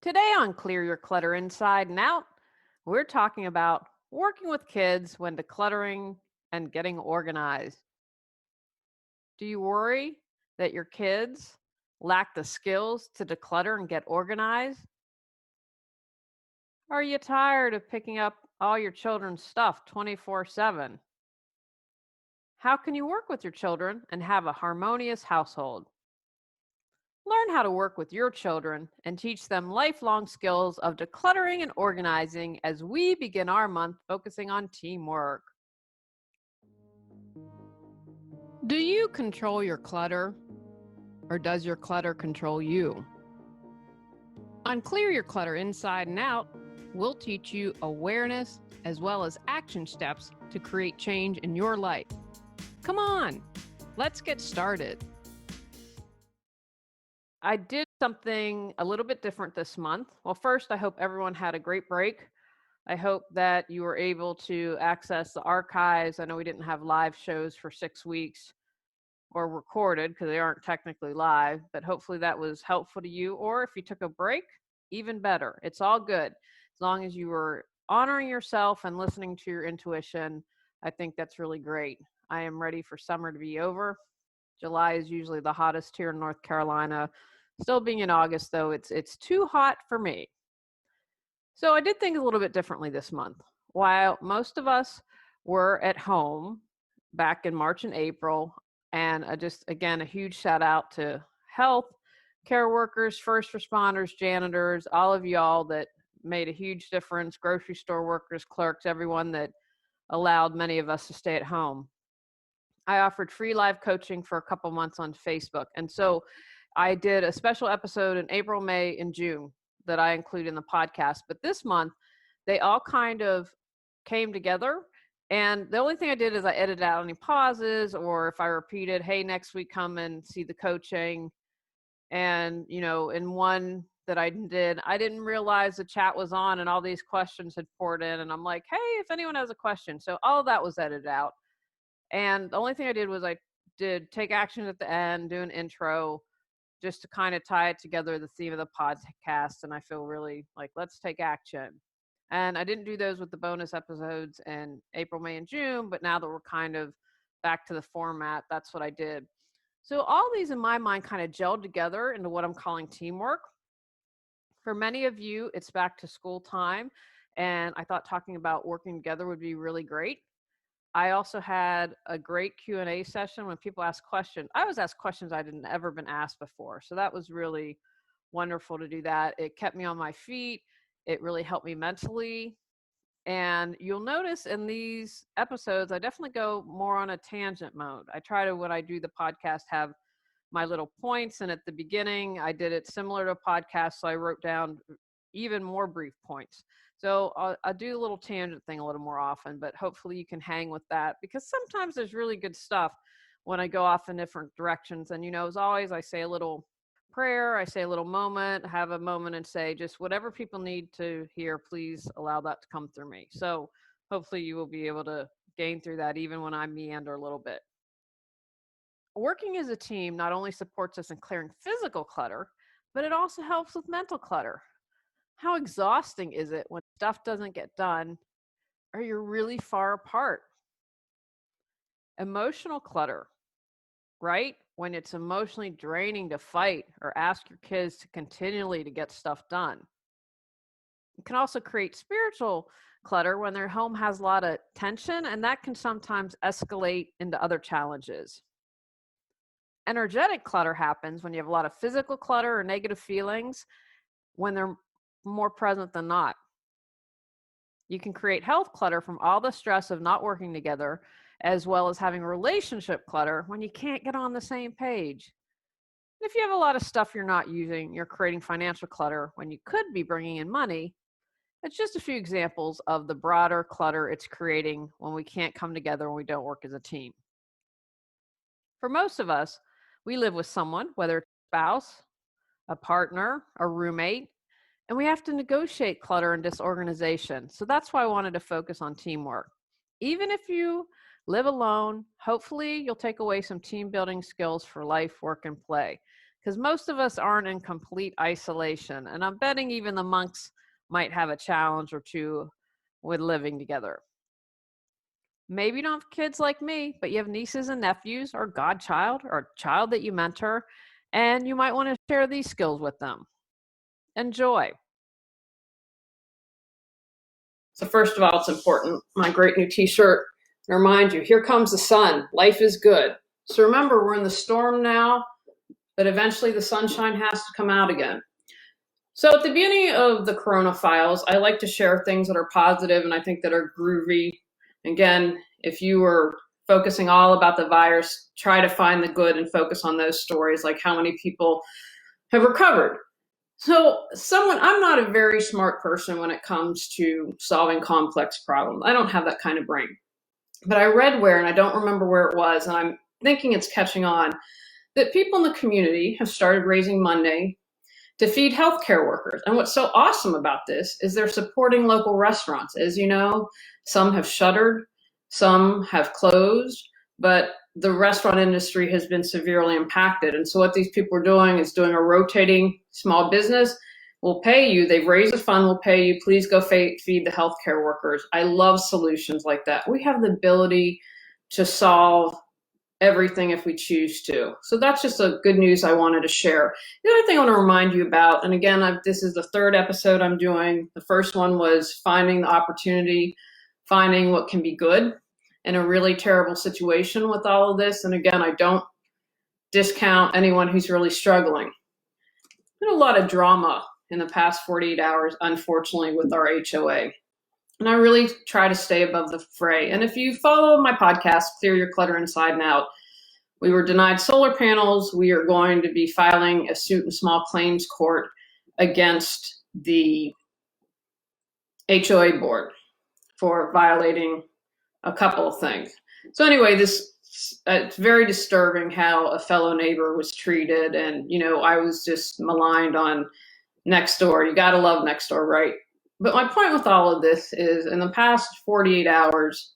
Today on Clear Your Clutter Inside and Out, we're talking about working with kids when decluttering and getting organized. Do you worry that your kids lack the skills to declutter and get organized? Are you tired of picking up all your children's stuff 24/7? How can you work with your children and have a harmonious household? Learn how to work with your children and teach them lifelong skills of decluttering and organizing as we begin our month focusing on teamwork. Do you control your clutter, or does your clutter control you? On Clear Your Clutter Inside and Out, we'll teach you awareness as well as action steps to create change in your life. Come on, let's get started. I did something a little bit different this month. Well, first, I hope everyone had a great break. I hope that you were able to access the archives. I know we didn't have live shows for 6 weeks or recorded because they aren't technically live, but hopefully that was helpful to you. Or if you took a break, even better. It's all good. As long as you were honoring yourself and listening to your intuition, I think that's really great. I am ready for summer to be over. July is usually the hottest here in North Carolina. Still being in August, though, it's too hot for me. So I did things a little bit differently this month. While most of us were at home back in March and April, and just again a huge shout out to health care workers, first responders, janitors, all of y'all that made a huge difference, grocery store workers, clerks, everyone that allowed many of us to stay at home. I offered free live coaching for a couple months on Facebook. And so I did a special episode in April, May, and June that I include in the podcast. But this month, they all kind of came together. And the only thing I did is I edited out any pauses, or if I repeated, hey, next week come and see the coaching. And, in one that I didn't realize the chat was on and all these questions had poured in. And I'm like, hey, if anyone has a question. So all of that was edited out. And the only thing I did was I did take action at the end, do an intro, just to kind of tie it together, the theme of the podcast. And I feel really like, let's take action. And I didn't do those with the bonus episodes in April, May, and June, but now that we're kind of back to the format, that's what I did. So all these in my mind kind of gelled together into what I'm calling teamwork. For many of you, it's back to school time. And I thought talking about working together would be really great. I also had a great Q&A session when people ask questions. I was asked questions I didn't ever been asked before. So that was really wonderful to do that. It kept me on my feet. It really helped me mentally. And you'll notice in these episodes, I definitely go more on a tangent mode. I try to, when I do the podcast, have my little points. And at the beginning, I did it similar to a podcast. So I wrote down even more brief points. So I'll do a little tangent thing a little more often, but hopefully you can hang with that, because sometimes there's really good stuff when I go off in different directions. And, as always, I say a little prayer, I say a little moment, have a moment and say just whatever people need to hear, please allow that to come through me. So hopefully you will be able to gain through that even when I meander a little bit. Working as a team not only supports us in clearing physical clutter, but it also helps with mental clutter. How exhausting is it when stuff doesn't get done or you're really far apart? Emotional clutter, right? When it's emotionally draining to fight or ask your kids to continually to get stuff done. It can also create spiritual clutter when their home has a lot of tension, and that can sometimes escalate into other challenges. Energetic clutter happens when you have a lot of physical clutter or negative feelings when they're more present than not. You can create health clutter from all the stress of not working together, as well as having relationship clutter when you can't get on the same page. If you have a lot of stuff you're not using, you're creating financial clutter when you could be bringing in money. It's just a few examples of the broader clutter it's creating when we can't come together, when we don't work as a team. For most of us, we live with someone, whether it's a spouse, a partner, a roommate, and we have to negotiate clutter and disorganization. So that's why I wanted to focus on teamwork. Even if you live alone, hopefully you'll take away some team building skills for life, work, and play. because most of us aren't in complete isolation. And I'm betting even the monks might have a challenge or two with living together. Maybe you don't have kids like me, but you have nieces and nephews or godchild or a child that you mentor, and you might want to share these skills with them. Enjoy. So first of all, it's important, my great new t-shirt, to remind you, here comes the sun. Life is good. So remember, we're in the storm now, but eventually the sunshine has to come out again. So at the beginning of the Corona Files, I like to share things that are positive and I think that are groovy. Again, if you were focusing all about the virus, try to find the good and focus on those stories, like how many people have recovered. So I'm not a very smart person when it comes to solving complex problems. I don't have that kind of brain. But I read where, and I don't remember where it was, and I'm thinking it's catching on, that people in the community have started raising money to feed healthcare workers. And what's so awesome about this is they're supporting local restaurants. As you know, some have shuttered, some have closed, but the restaurant industry has been severely impacted. And so what these people are doing is doing a rotating small business. We'll pay you. They've raised a fund. We'll pay you. Please go feed the healthcare workers. I love solutions like that. We have the ability to solve everything if we choose to. So that's just a good news I wanted to share. The other thing I want to remind you about, and again, this is the third episode I'm doing. The first one was finding the opportunity, finding what can be good in a really terrible situation with all of this. And again, I don't discount anyone who's really struggling. There's been a lot of drama in the past 48 hours, unfortunately, with our HOA. And I really try to stay above the fray. And if you follow my podcast, Clear Your Clutter Inside and Out, we were denied solar panels. We are going to be filing a suit in small claims court against the HOA board for violating a couple of things. So anyway, it's very disturbing how a fellow neighbor was treated. And, I was just maligned on Nextdoor. You got to love Nextdoor, right? But my point with all of this is in the past 48 hours,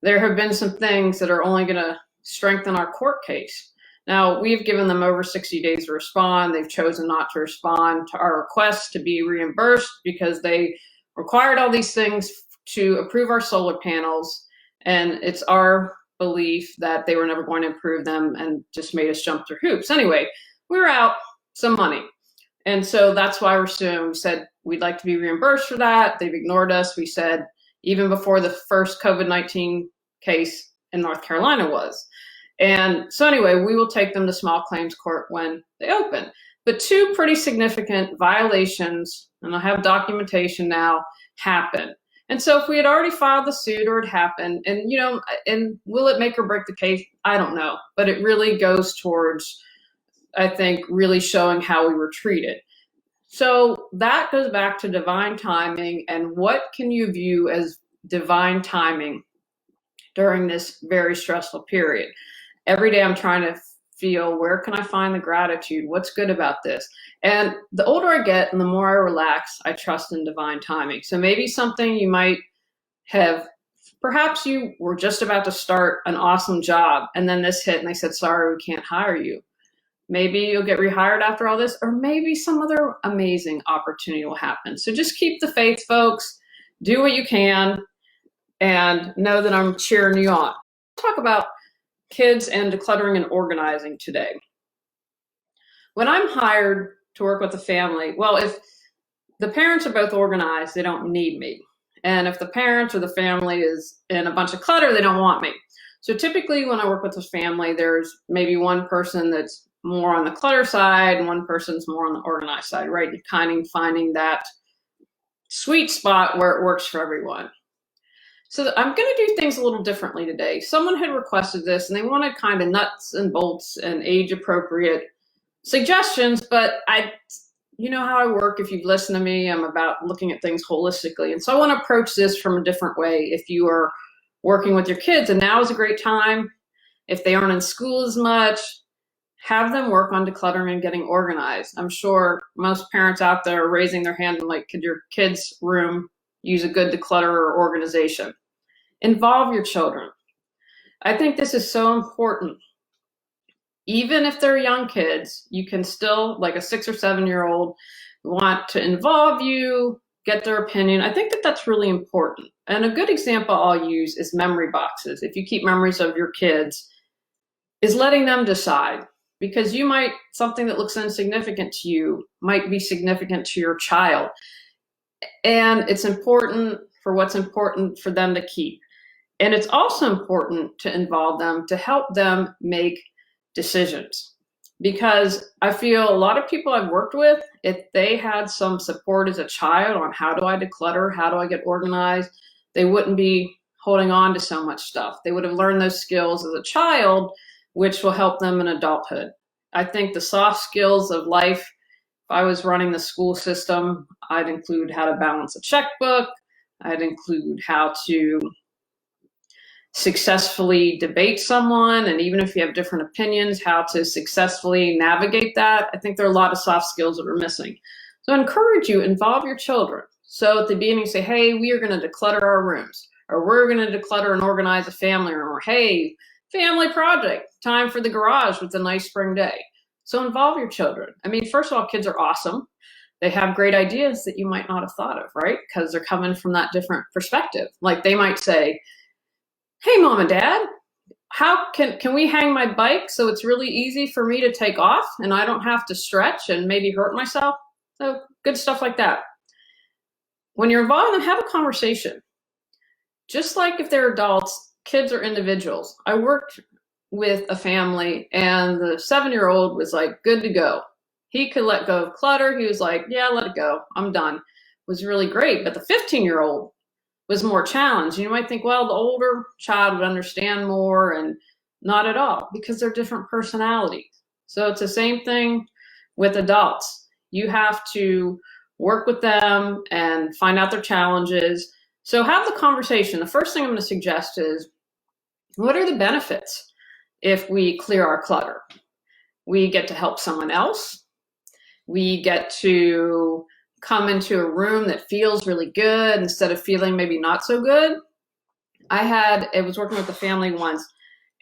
there have been some things that are only going to strengthen our court case. Now, we've given them over 60 days to respond. They've chosen not to respond to our request to be reimbursed because they required all these things to approve our solar panels. And it's our belief that they were never going to approve them and just made us jump through hoops. Anyway, we were out some money. And so that's why we're suing. We said we'd like to be reimbursed for that. They've ignored us. We said even before the first COVID-19 case in North Carolina was. And so anyway, we will take them to small claims court when they open. But two pretty significant violations, and I have documentation now, happen. And so if we had already filed the suit or it happened, and and will it make or break the case? I don't know. But it really goes towards, I think, really showing how we were treated. So that goes back to divine timing, and what can you view as divine timing during this very stressful period? Every day I'm trying to feel, where can I find the gratitude? What's good about this? And the older I get and the more I relax, I trust in divine timing. So maybe something you might have, perhaps you were just about to start an awesome job and then this hit and they said, sorry, we can't hire you. Maybe you'll get rehired after all this, or maybe some other amazing opportunity will happen. So just keep the faith, folks. Do what you can and know that I'm cheering you on. I'll talk about kids and decluttering and organizing today. When I'm hired to work with a family, well, if the parents are both organized, they don't need me. And if the parents or the family is in a bunch of clutter, they don't want me. So typically when I work with a family, there's maybe one person that's more on the clutter side and one person's more on the organized side, right? And kind of finding that sweet spot where it works for everyone. So I'm going to do things a little differently today. Someone had requested this and they wanted kind of nuts and bolts and age appropriate suggestions, but you know how I work. If you've listened to me, I'm about looking at things holistically. And so I want to approach this from a different way. If you are working with your kids, and now is a great time, if they aren't in school as much, have them work on decluttering and getting organized. I'm sure most parents out there are raising their hand and like, could your kids' room use a good declutter or organization? Involve your children. I think this is so important. Even if they're young kids, you can still, like a 6 or 7-year-old, want to involve you, get their opinion. I think that that's really important. And a good example I'll use is memory boxes. If you keep memories of your kids, is letting them decide, because you might, something that looks insignificant to you might be significant to your child. And it's important for what's important for them to keep. And it's also important to involve them, to help them make decisions. Because I feel a lot of people I've worked with, if they had some support as a child on how do I declutter, how do I get organized, they wouldn't be holding on to so much stuff. They would have learned those skills as a child, which will help them in adulthood. I think the soft skills of life, if I was running the school system, I'd include how to balance a checkbook, I'd include how to successfully debate someone, and even if you have different opinions, how to successfully navigate that. I think there are a lot of soft skills that are missing. So I encourage you, involve your children. So at the beginning, say, hey, we are going to declutter our rooms, or we're going to declutter and organize a family room, or hey, family project, time for the garage with a nice spring day. So involve your children. I mean, first of all, kids are awesome. They have great ideas that you might not have thought of, right? Because they're coming from that different perspective. Like they might say, hey, mom and dad, how can we hang my bike so it's really easy for me to take off and I don't have to stretch and maybe hurt myself? So good stuff like that. When you're involved in them, have a conversation. Just like if they're adults, kids are individuals. I worked with a family and the 7-year-old was like, good to go. He could let go of clutter. He was like, yeah, let it go. I'm done. It was really great. But the 15-year-old was more challenged. You might think, well, the older child would understand more, and not at all, because they're different personalities. So it's the same thing with adults. You have to work with them and find out their challenges. So have the conversation. The first thing I'm going to suggest is, what are the benefits if we clear our clutter? We get to help someone else. We get to come into a room that feels really good instead of feeling maybe not so good. I was working with a family once,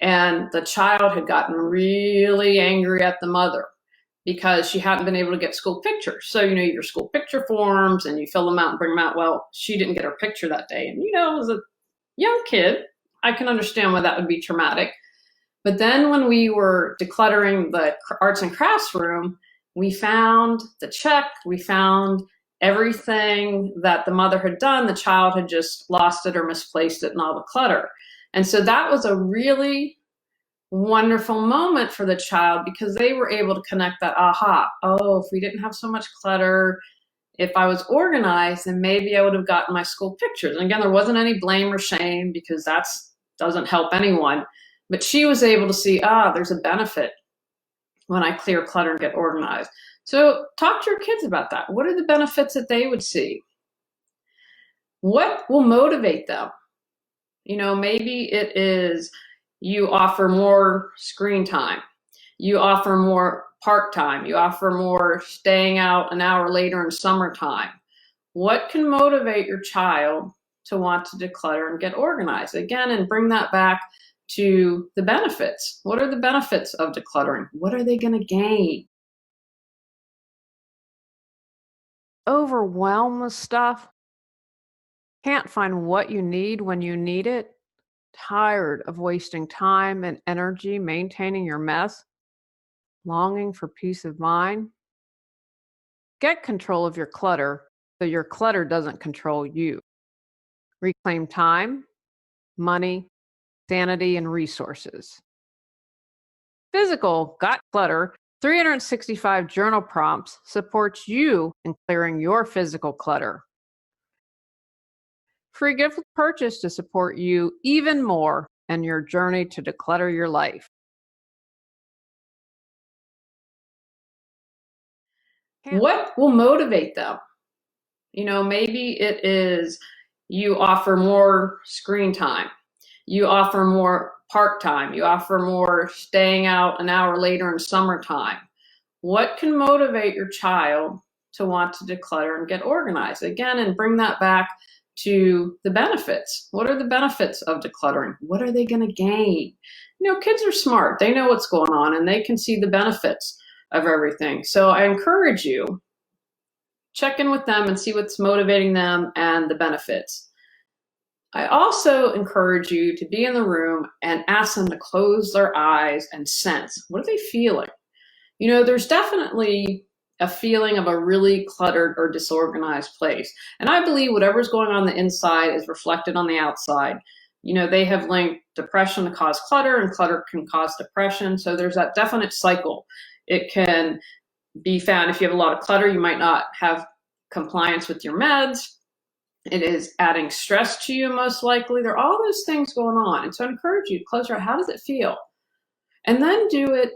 and the child had gotten really angry at the mother because she hadn't been able to get school pictures. So, your school picture forms and you fill them out and bring them out. Well, she didn't get her picture that day. And, as a young kid, I can understand why that would be traumatic. But then when we were decluttering the arts and crafts room, we found the check, we found everything that the mother had done. The child had just lost it or misplaced it in all the clutter. And so that was a really wonderful moment for the child, because they were able to connect that, aha, oh, if we didn't have so much clutter, if I was organized, then maybe I would have gotten my school pictures. And again, there wasn't any blame or shame, because that doesn't help anyone. But she was able to see, there's a benefit when I clear clutter and get organized. So talk to your kids about that. What are the benefits that they would see? What will motivate them? Maybe it is you offer more screen time. You offer more park time. You offer more staying out an hour later in summertime. What can motivate your child to want to declutter and get organized? Again, and bring that back to the benefits. What are the benefits of decluttering? What are they going to gain? Overwhelmed with stuff, can't find what you need when you need it, tired of wasting time and energy maintaining your mess, longing for peace of mind. Get control of your clutter so your clutter doesn't control you. Reclaim time, money, sanity, and resources. Physical Got Clutter 365 journal prompts supports you in clearing your physical clutter. Free gift purchase to support you even more in your journey to declutter your life. What will motivate them? Maybe it is you offer more screen time. You offer more park time. You offer more staying out an hour later in summertime. What can motivate your child to want to declutter and get organized? Again, and bring that back to the benefits. What are the benefits of decluttering? What are they going to gain? Kids are smart. They know what's going on and they can see the benefits of everything. So I encourage you, check in with them and see what's motivating them and the benefits. I also encourage you to be in the room and ask them to close their eyes and sense, what are they feeling? There's definitely a feeling of a really cluttered or disorganized place. And I believe whatever's going on the inside is reflected on the outside. They have linked depression to cause clutter, and clutter can cause depression. So there's that definite cycle. It can be found if you have a lot of clutter, you might not have compliance with your meds. It is adding stress to you, most likely. There are all those things going on. And so I encourage you to close your eye. How does it feel? And then do it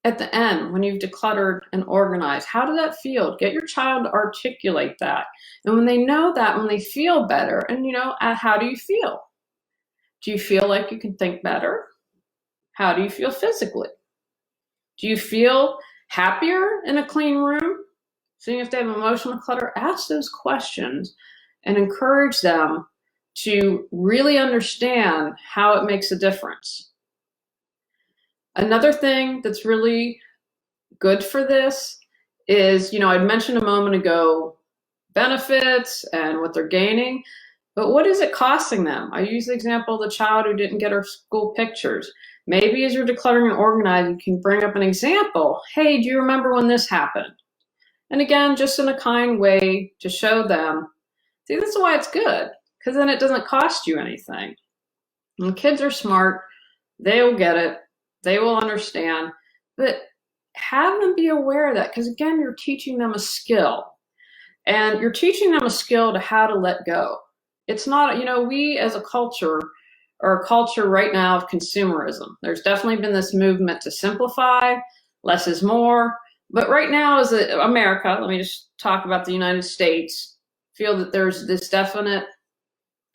at the end when you've decluttered and organized. How does that feel? Get your child to articulate that. And when they know that, when they feel better, and how do you feel? Do you feel like you can think better? How do you feel physically? Do you feel happier in a clean room? Seeing if they have emotional clutter, ask those questions and encourage them to really understand how it makes a difference. Another thing that's really good for this is, I'd mentioned a moment ago, benefits and what they're gaining, but what is it costing them? I use the example of the child who didn't get her school pictures. Maybe as you're decluttering and organizing, you can bring up an example. Hey, do you remember when this happened? And again, just in a kind way to show them, see, this is why it's good, because then it doesn't cost you anything. And kids are smart. They will get it. They will understand. But have them be aware of that, because again, you're teaching them a skill. And you're teaching them a skill to how to let go. It's not, we as a culture are a culture right now of consumerism. There's definitely been this movement to simplify, less is more. But right now, as America, let me just talk about the United States, feel that there's this definite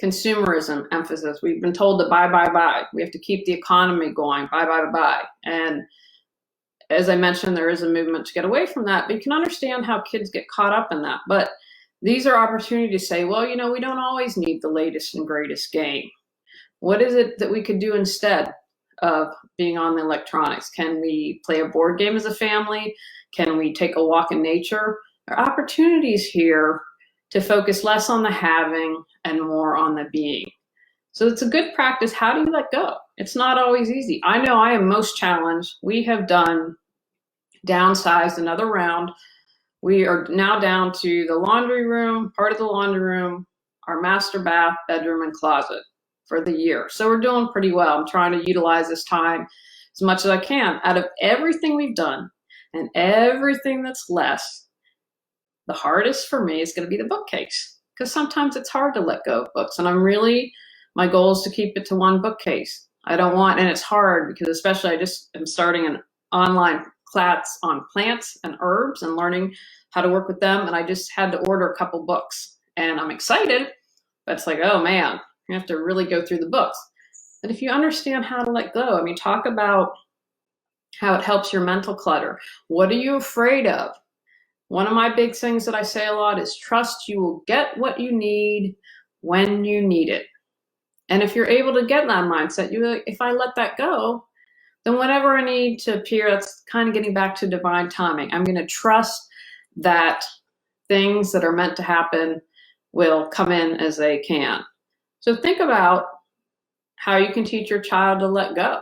consumerism emphasis. We've been told to buy, buy, buy. We have to keep the economy going, buy, buy, buy. And as I mentioned, there is a movement to get away from that, but you can understand how kids get caught up in that. But these are opportunities to say, well, we don't always need the latest and greatest game. What is it that we could do instead of being on the electronics? Can we play a board game as a family? Can we take a walk in nature? There are opportunities here to focus less on the having and more on the being. So it's a good practice. How do you let go? It's not always easy. I know I am most challenged. We have downsized another round. We are now down to the laundry room, part of the laundry room, our master bath, bedroom, and closet for the year. So we're doing pretty well. I'm trying to utilize this time as much as I can. Out of everything we've done and everything that's less, the hardest for me is going to be the bookcase, because sometimes it's hard to let go of books. And my goal is to keep it to one bookcase. And it's hard because especially I just am starting an online class on plants and herbs and learning how to work with them. And I just had to order a couple books and I'm excited, but it's like, oh man, you have to really go through the books. But if you understand how to let go, talk about how it helps your mental clutter. What are you afraid of? One of my big things that I say a lot is trust you will get what you need when you need it. And if you're able to get that mindset, if I let that go, then whenever I need to appear, that's kind of getting back to divine timing. I'm going to trust that things that are meant to happen will come in as they can. So think about how you can teach your child to let go.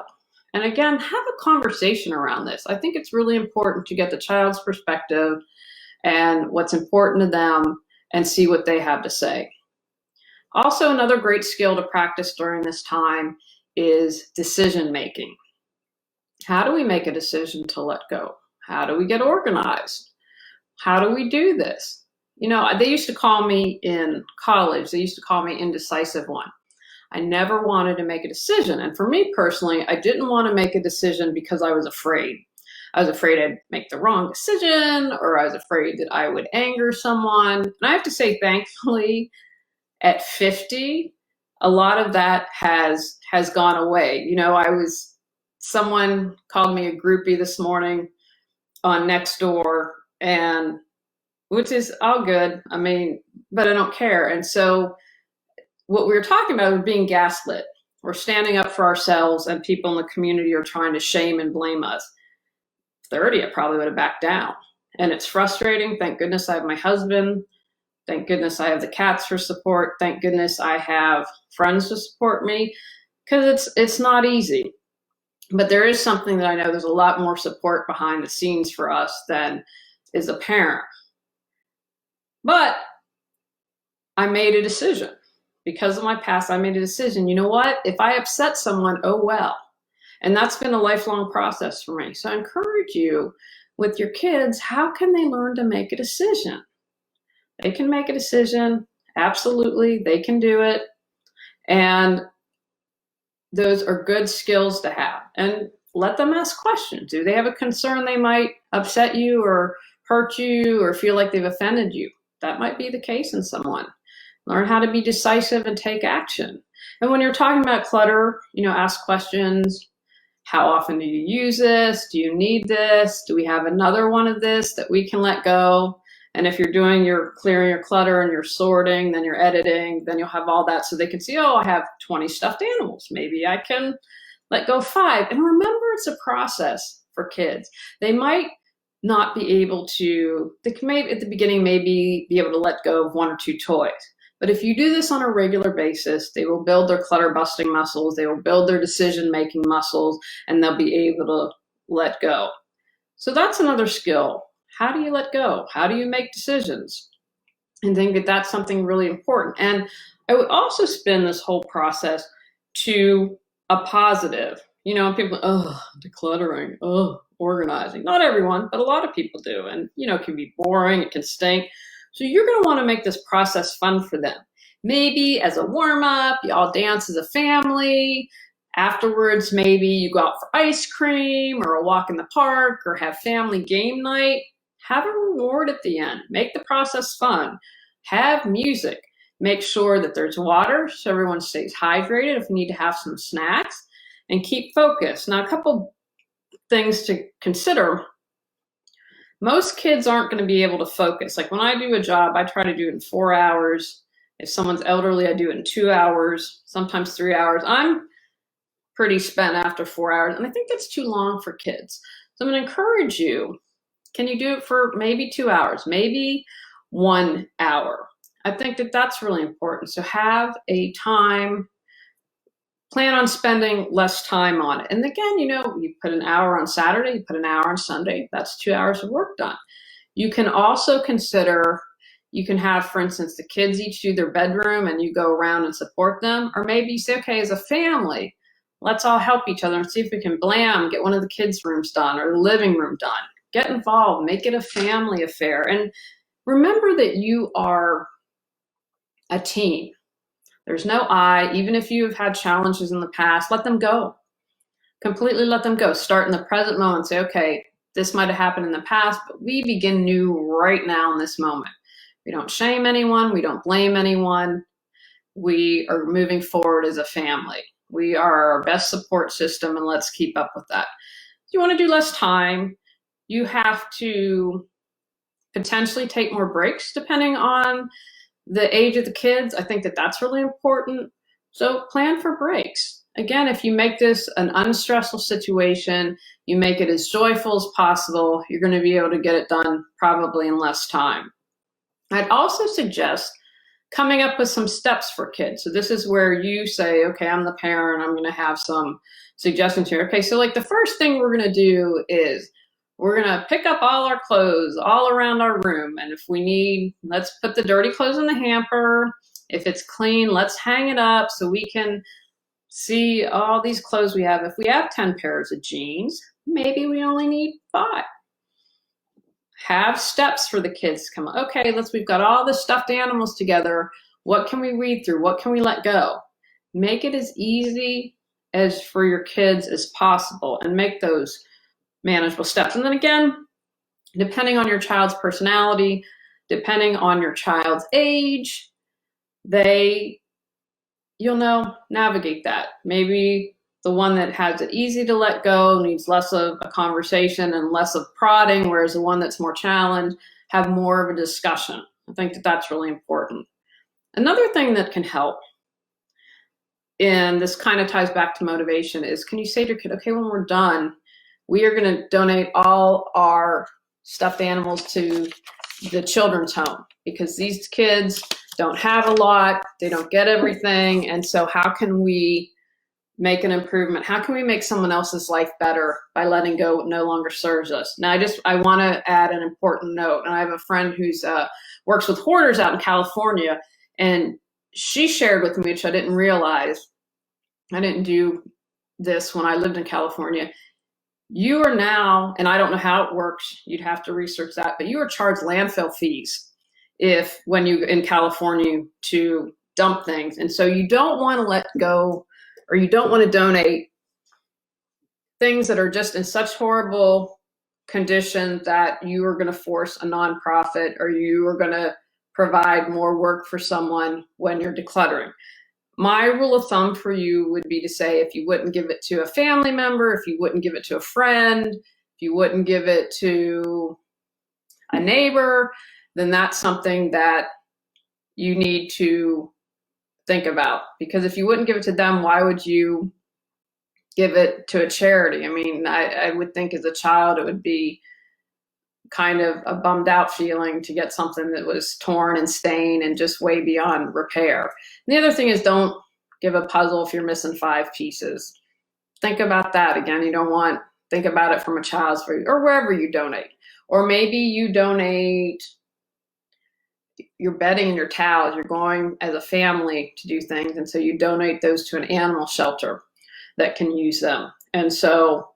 And again, have a conversation around this. I think it's really important to get the child's perspective and what's important to them and see what they have to say. Also, another great skill to practice during this time is decision making. How do we make a decision to let go? How do we get organized? How do we do this? They used to call me in college, they used to call me indecisive one. I never wanted to make a decision. And for me personally, I didn't want to make a decision because I was afraid. I was afraid I'd make the wrong decision, or I was afraid that I would anger someone. And I have to say, thankfully, at 50, a lot of that has gone away. Someone called me a groupie this morning on Nextdoor, and which is all good. But I don't care. And so what we were talking about was being gaslit. we're standing up for ourselves and people in the community are trying to shame and blame us. 30, I probably would have backed down. And it's frustrating. Thank goodness I have my husband. Thank goodness I have the cats for support. Thank goodness I have friends to support me, because it's not easy. But there is something that I know there's a lot more support behind the scenes for us than is apparent. But I made a decision. Because of my past, I made a decision. You know what? If I upset someone, oh well. And that's been a lifelong process for me. So I encourage you with your kids, how can they learn to make a decision? They can make a decision. Absolutely, they can do it. And those are good skills to have. And let them ask questions. Do they have a concern they might upset you or hurt you or feel like they've offended you? That might be the case in someone. Learn how to be decisive and take action. And when you're talking about clutter, ask questions. How often do you use this? Do you need this? Do we have another one of this that we can let go? And if you're doing your clearing your clutter and you're sorting, then you're editing, then you'll have all that so they can see, oh, I have 20 stuffed animals. Maybe I can let go 5. And remember, it's a process for kids. They might not be able to, they may at the beginning maybe be able to let go of 1 or 2 toys. But if you do this on a regular basis, they will build their clutter busting muscles, they will build their decision making muscles, and they'll be able to let go. So that's another skill. How do you let go? How do you make decisions? And think that that's something really important. And I would also spin this whole process to a positive. People, decluttering, organizing. Not everyone, but a lot of people do. And, it can be boring, it can stink. So you're going to want to make this process fun for them. Maybe as a warm-up, you all dance as a family. Afterwards, maybe you go out for ice cream or a walk in the park or have family game night. Have a reward at the end. Make the process fun. Have music. Make sure that there's water so everyone stays hydrated if you need to have some snacks. And keep focused. Now, a couple things to consider. Most kids aren't going to be able to focus. Like when I do a job, I try to do it in 4 hours. If someone's elderly, I do it in 2 hours, sometimes 3 hours. I'm pretty spent after 4 hours, and I think that's too long for kids. So I'm going to encourage you, can you do it for maybe 2 hours, maybe 1 hour? I think that that's really important. So have a time, plan on spending less time on it. And again, you put an hour on Saturday, you put an hour on Sunday, that's 2 hours of work done. You can also consider, you can have, for instance, the kids each do their bedroom and you go around and support them. Or maybe you say, okay, as a family, let's all help each other and see if we can get one of the kids' rooms done or the living room done. Get involved, make it a family affair. And remember that you are a team. There's no I. Even if you've had challenges in the past, let them go. Completely let them go. Start in the present moment. Say, okay, this might have happened in the past, but we begin new right now in this moment. We don't shame anyone. We don't blame anyone. We are moving forward as a family. We are our best support system, and let's keep up with that. If you want to do less time, you have to potentially take more breaks depending on the age of the kids. I think that that's really important. So plan for breaks. Again, if you make this an unstressful situation, you make it as joyful as possible, you're going to be able to get it done probably in less time. I'd also suggest coming up with some steps for kids. So this is where you say, okay, I'm the parent, I'm going to have some suggestions here. Okay, so like the first thing we're going to do is we're going to pick up all our clothes all around our room. And if we need, let's put the dirty clothes in the hamper. If it's clean, let's hang it up so we can see all these clothes we have. If we have 10 pairs of jeans, maybe we only need 5. Have steps for the kids to come. Okay, we've got all the stuffed animals together. What can we read through? What can we let go? Make it as easy as for your kids as possible and make those manageable steps. And then again, depending on your child's personality, depending on your child's age, you'll navigate that. Maybe the one that has it easy to let go needs less of a conversation and less of prodding, whereas the one that's more challenged have more of a discussion. I think that that's really important. Another thing that can help and this kind of ties back to motivation, is can you say to your kid, okay, when we're done, we are going to donate all our stuffed animals to the children's home, because these kids don't have a lot, they don't get everything, and so how can we make an improvement? How can we make someone else's life better by letting go what no longer serves us? Now, I want to add an important note, and I have a friend who's works with hoarders out in California, and she shared with me, which I didn't realize, I didn't do this when I lived in California. You are now, and I don't know how it works, you'd have to research that, but you are charged landfill fees when you in California to dump things. And so you don't want to let go, or you don't want to donate things that are just in such horrible condition that you are going to force a nonprofit, or you are going to provide more work for someone when you're decluttering. My rule of thumb for you would be to say, if you wouldn't give it to a family member, if you wouldn't give it to a friend, if you wouldn't give it to a neighbor, then that's something that you need to think about. Because if you wouldn't give it to them, why would you give it to a charity? I mean, I would think as a child, it would be kind of a bummed out feeling to get something that was torn and stained and just way beyond repair. And the other thing is, don't give a puzzle if you're missing 5 pieces. Think about that. Again, think about it from a child's view, or wherever you donate. Or maybe you donate your bedding and your towels. You're going as a family to do things, and so you donate those to an animal shelter that can use them. And so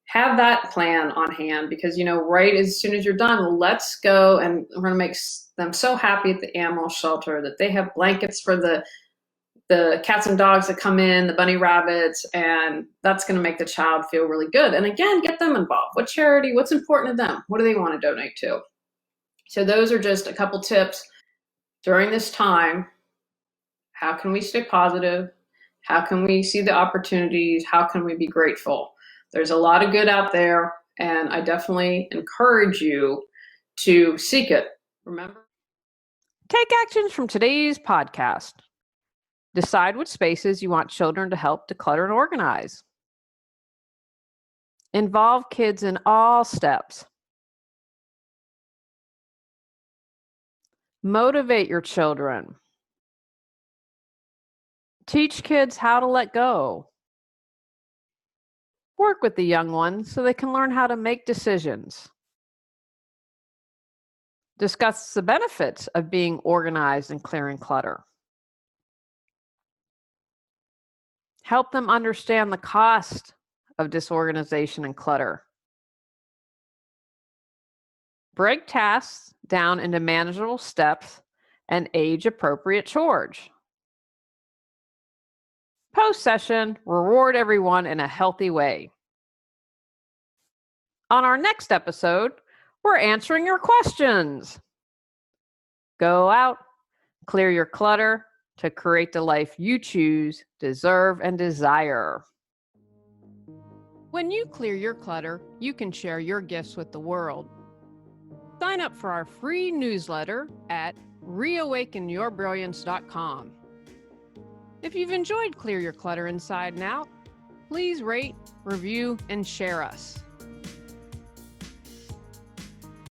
have that plan on hand, because, right as soon as you're done, let's go, and we're going to make them so happy at the animal shelter that they have blankets for the cats and dogs that come in, the bunny rabbits, and that's going to make the child feel really good. And again, get them involved. What charity, what's important to them? What do they want to donate to? So those are just a couple tips during this time. How can we stay positive? How can we see the opportunities? How can we be grateful? There's a lot of good out there, and I definitely encourage you to seek it. Remember? Take actions from today's podcast. Decide what spaces you want children to help declutter and organize. Involve kids in all steps. Motivate your children. Teach kids how to let go. Work with the young ones so they can learn how to make decisions. Discuss the benefits of being organized and clearing clutter. Help them understand the cost of disorganization and clutter. Break tasks down into manageable steps and age-appropriate chores. Post-session, reward everyone in a healthy way. On our next episode, we're answering your questions. Go out, clear your clutter to create the life you choose, deserve, and desire. When you clear your clutter, you can share your gifts with the world. Sign up for our free newsletter at reawakenyourbrilliance.com. If you've enjoyed Clear Your Clutter Inside and Out, please rate, review, and share us.